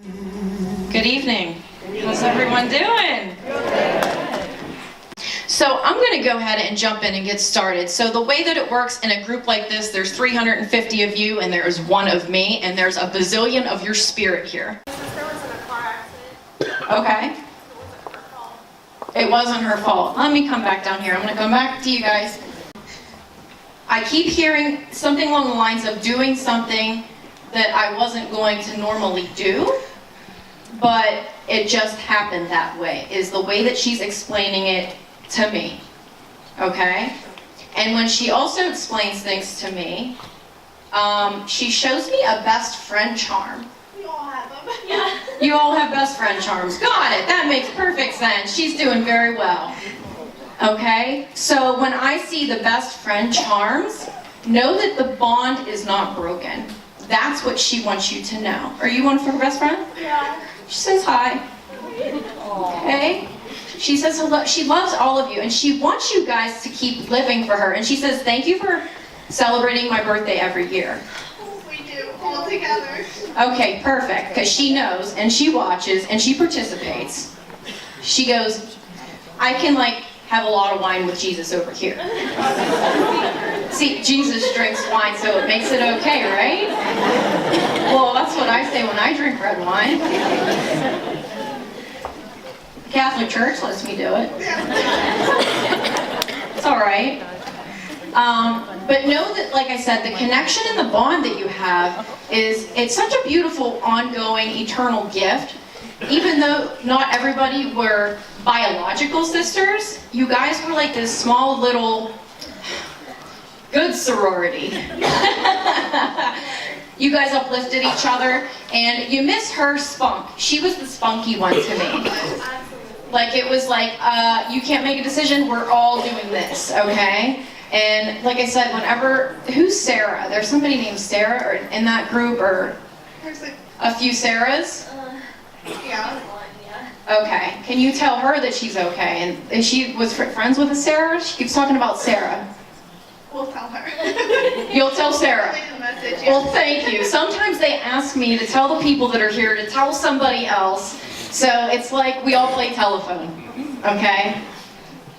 Good evening. How's everyone doing? So I'm going to go ahead and jump in and get started. So the way that it works in a group like this, there's 350 of you and there's one of me and there's a bazillion of your spirit here. My sister was in a car accident. Okay. It wasn't her fault. Let me come back down here. I'm going to come back to you guys. I keep hearing something along the lines of doing something that I wasn't going to normally do, but it just happened that way, is the way that she's explaining it to me, okay? And when she also explains things to me, she shows me a best friend charm. We all have them. Yeah. You all have best friend charms. Got it. That makes perfect sense. She's doing very well. Okay? So when I see the best friend charms, know that the bond is not broken. That's what she wants you to know. Are you one for her best friend? Yeah. She says hi. Okay? She says hello. She loves all of you, and she wants you guys to keep living for her. And she says, thank you for celebrating my birthday every year. We do, all together. Okay, perfect, because she knows, and she watches, and she participates. She goes, I can, have a lot of wine with Jesus over here. See, Jesus drinks wine, so it makes it okay, right? Well, that's what I say when I drink red wine. The Catholic Church lets me do it. It's all right. But know that, like I said, the connection and the bond that you have it's such a beautiful, ongoing, eternal gift. Even though not everybody were biological sisters, you guys were like this small little good sorority. You guys uplifted each other, and you miss her spunk. She was the spunky one to me. Like, it was like, you can't make a decision, we're all doing this, okay? And like I said, who's Sarah? There's somebody named Sarah or in that group, or a few Sarahs? Yeah. Okay. Can you tell her that she's okay? And she was friends with a Sarah? She keeps talking about Sarah. We'll tell her. You'll tell Sarah. Leave the message, yeah. Well, thank you. Sometimes they ask me to tell the people that are here to tell somebody else. So it's like we all play telephone. Okay?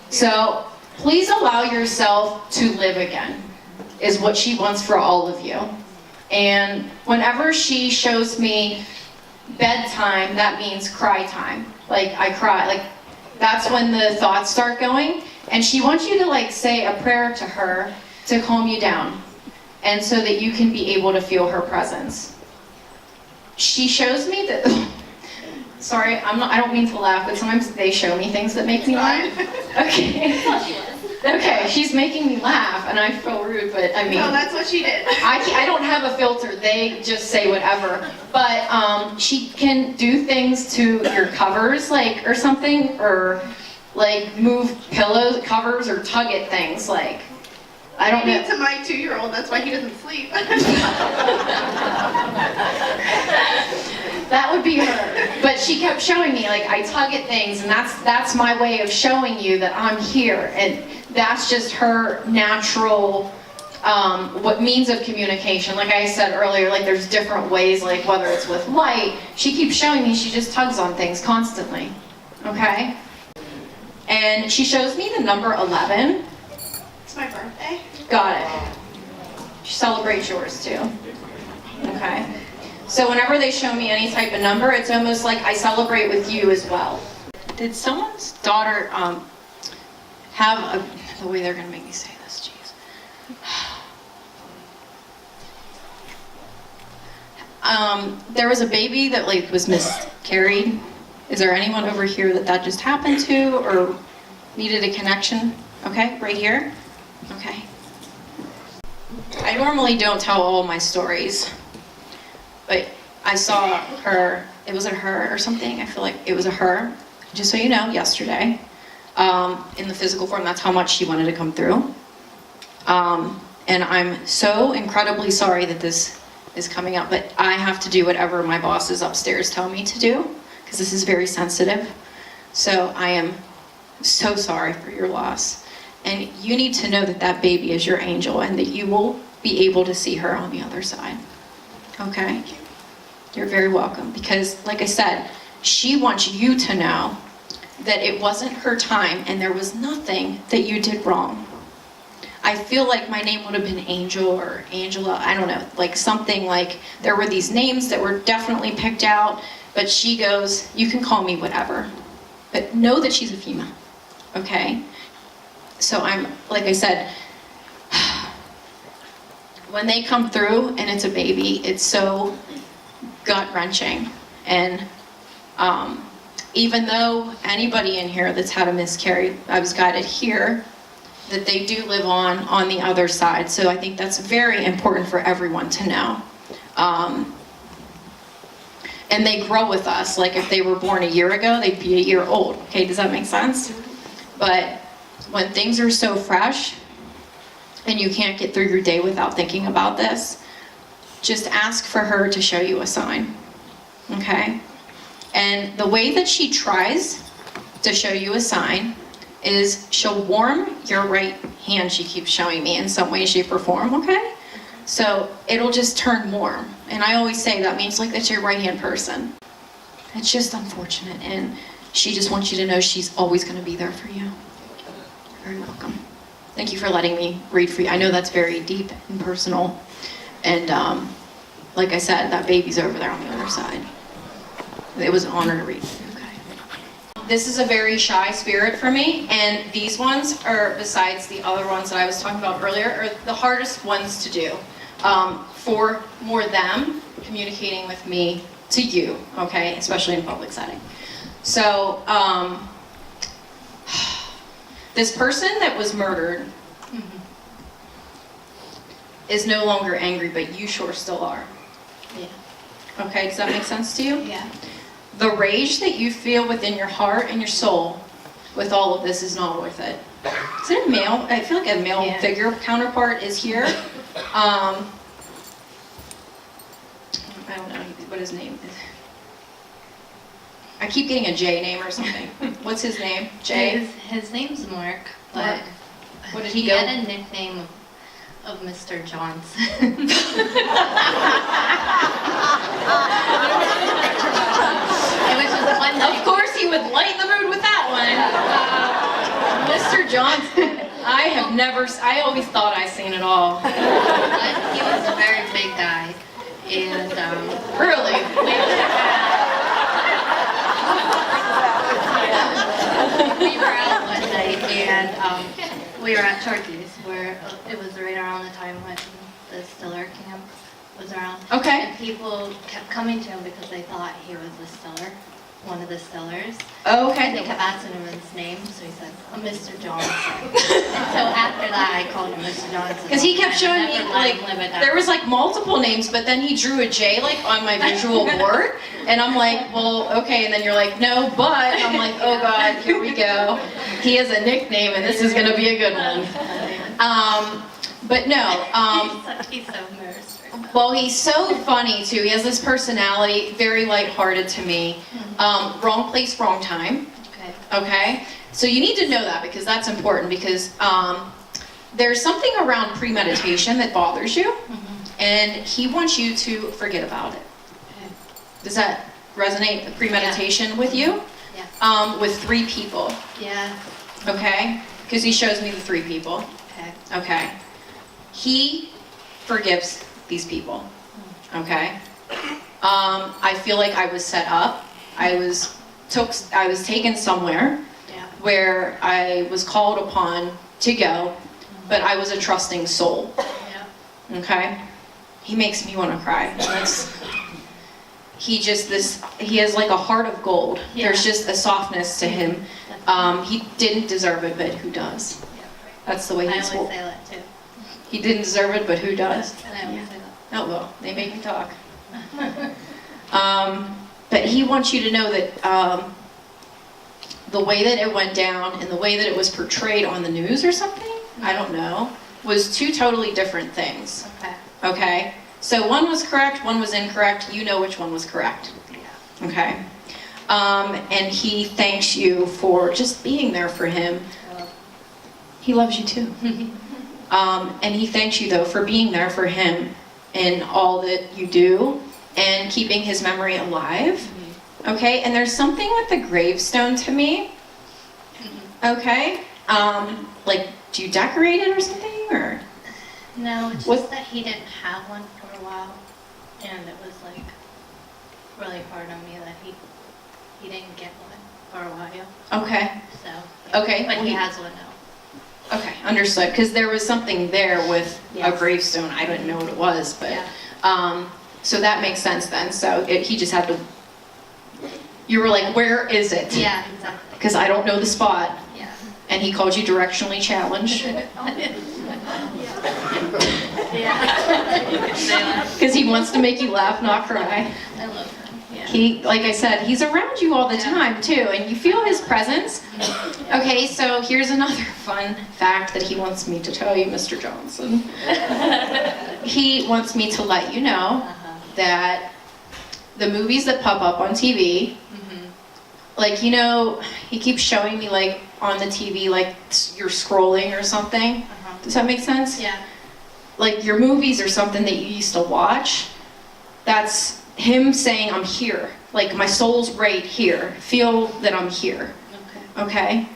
So please allow yourself to live again, is what she wants for all of you. And whenever she shows me bedtime, that means cry time. Like, I cry. Like, that's when the thoughts start going. And she wants you to, say a prayer to her to calm you down, and so that you can be able to feel her presence. She shows me that... Sorry, I don't mean to laugh, but sometimes they show me things that make me laugh. Okay. Okay, she's making me laugh, and I feel rude, but I mean... No, that's what she did. I don't have a filter. They just say whatever. But she can do things to your covers, or something, or move pillows, covers, or tug at things, I don't know. To my 2-year-old, that's why he doesn't sleep. That would be her. But she kept showing me, I tug at things, and that's my way of showing you that I'm here. And that's just her natural, what means of communication. Like I said earlier, there's different ways, whether it's with light. She keeps showing me she just tugs on things constantly. Okay? And she shows me the number 11. It's my birthday. Got it. She celebrates yours too. Okay. So whenever they show me any type of number, it's almost like I celebrate with you as well. Did someone's daughter have the way they're gonna make me say this, jeez. There was a baby that was miscarried. Is there anyone over here that just happened to, or needed a connection? Okay, right here. Okay. I normally don't tell all my stories, but I saw her, was it her or something? I feel like it was a her, just so you know, yesterday, in the physical form. That's how much she wanted to come through. And I'm so incredibly sorry that this is coming up, but I have to do whatever my bosses upstairs tell me to do, because this is very sensitive. So I am so sorry for your loss. And you need to know that that baby is your angel, and that you will be able to see her on the other side. Okay? You're very welcome. Because, like I said, she wants you to know that it wasn't her time and there was nothing that you did wrong. I feel like my name would have been Angel or Angela, I don't know, like something like there were these names that were definitely picked out, but she goes, you can call me whatever, but know that she's a female, okay? So I'm, like I said, when they come through and it's a baby, it's so gut-wrenching. And even though anybody in here that's had a miscarriage, I was guided here, that they do live on the other side. So I think that's very important for everyone to know. And they grow with us. Like if they were born a year ago, they'd be a year old. Okay, does that make sense? But when things are so fresh and you can't get through your day without thinking about this, just ask for her to show you a sign, okay? And the way that she tries to show you a sign is she'll warm your right hand, she keeps showing me, in some way, shape, or form, okay? So it'll just turn warm. And I always say that means like that's your right-hand person. It's just unfortunate, and she just wants you to know she's always gonna be there for you. You're very welcome. Thank you for letting me read for you. I know that's very deep and personal. And like I said, that baby's over there on the other side. It was an honor to read. Okay. This is a very shy spirit for me, and these ones are, besides the other ones that I was talking about earlier, are the hardest ones to do. For more them communicating with me to you, okay, especially in public setting. So, this person that was murdered is no longer angry, but you sure still are. Yeah. Okay, does that make sense to you? Yeah. The rage that you feel within your heart and your soul with all of this is not worth it. Is it a male? I feel like a male figure counterpart is here. I don't know what his name is. I keep getting a J name or something. What's his name? Jay? His name's Mark, but Mark. What did he he go? had a nickname of Mr. Johnson. Which is one Of course he would lighten the mood with that one. Mr. Johnson. I always thought I seen it all. But he was a very big guy, and Really? we were out one night, and we were at Turkey's, where it was right around the time when the Stiller camp was around. Okay. And people kept coming to him because they thought he was the Stiller, one of the Stillers. Oh, And they okay. kept asking him his name, so he said, Mr. Johnson. And so after that, I called him Mr. Johnson. Because he kept And showing never me, let like, him live it down. there was like multiple names, but then he drew a J like on my visual board. And I'm like, well, okay. And then you're like, no, but. And I'm like, oh God, here we go. He has a nickname and this is going to be a good one. But no. He's so nervous. Well, he's so funny too. He has this personality, very lighthearted to me. Wrong place, wrong time. Okay. Okay? So you need to know that because that's important because there's something around premeditation that bothers you and he wants you to forget about it. Okay. Does that resonate, the premeditation with you? Yeah. With 3 people, Yeah. okay? Because he shows me the 3 people, Okay. okay? He forgives these people, okay? I feel like I was set up. I was taken somewhere Yeah. where I was called upon to go, but I was a trusting soul, Yeah. okay? He makes me want to cry. He has like a heart of gold. Yeah. There's just a softness to him. He didn't deserve it, but who does? Yeah. That's the way I he's. always say that too. He didn't deserve it, but who does? And I always say that. Oh well, they make me talk. But he wants you to know that the way that it went down and the way that it was portrayed on the news or something, I don't know, was 2 totally different things. Okay. Okay? So one was correct, one was incorrect. You know which one was correct. Yeah. Okay? And he thanks you for just being there for him. He loves you too. And he thanks you though for being there for him in all that you do and keeping his memory alive. Okay, and there's something with the gravestone to me. Okay, like, do you decorate it or something, or? No, it's What- just that he didn't have one for a while, and it was like really hard on me that he didn't get one for a while. Okay. So. Okay. But well, he has one now. Okay, understood. Because there was something there with a Yes. gravestone. I didn't know what it was, but Yeah. so that makes sense then. So he just had to. You were like, "Where is it?" Yeah, exactly. Because I don't know the spot, Yeah. and he called you directionally challenged. Yeah. Because he wants to make you laugh, not cry. I love him. Yeah. He, like I said, he's around you all the Yeah. time too, and you feel his presence. Okay, so here's another fun fact that he wants me to tell you, Mr. Johnson. He wants me to let you know that the movies that pop up on TV, like, you know, he keeps showing me like on the TV, like you're scrolling or something. Does that make sense? Yeah. Like your movies or something that you used to watch, that's him saying, I'm here. Like my soul's right here. Feel that I'm here. Okay. Okay?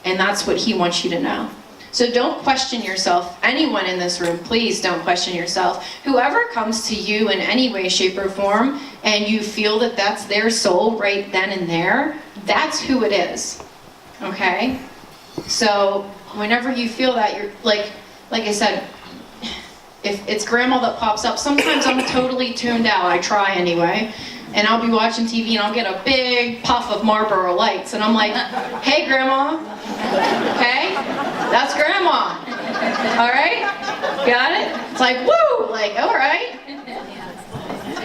And that's what he wants you to know. So don't question yourself. Anyone in this room, please don't question yourself. Whoever comes to you in any way, shape, or form, and you feel that that's their soul right then and there, that's who it is. Okay? So whenever you feel that, you're like I said, if it's grandma that pops up, sometimes I'm totally tuned out. I try anyway. And I'll be watching TV and I'll get a big puff of Marlboro Lights. And I'm like, hey, grandma. Okay? That's grandma. All right? Got it? It's like, woo! Like, all right.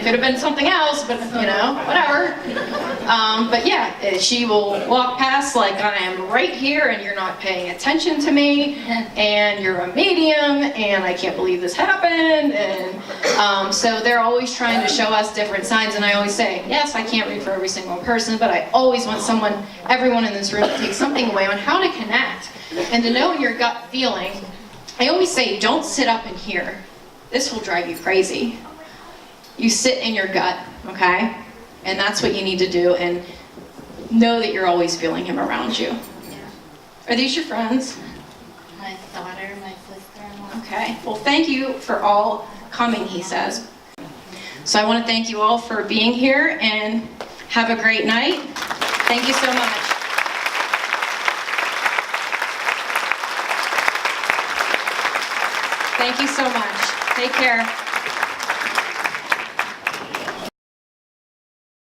Could have been something else, but you know, whatever. But yeah, she will walk past like I am right here and you're not paying attention to me and you're a medium and I can't believe this happened. And so they're always trying to show us different signs, and I always say, yes, I can't read for every single person, but I always want everyone in this room to take something away on how to connect and to know your gut feeling. I always say, don't sit up in here. This will drive you crazy. You sit in your gut, okay? And that's what you need to do, and know that you're always feeling him around you. Yeah. Are these your friends? My daughter, my sister-in-law. Okay. Well, thank you for all coming, he says. So I want to thank you all for being here, and have a great night. Thank you so much. Thank you so much. Take care.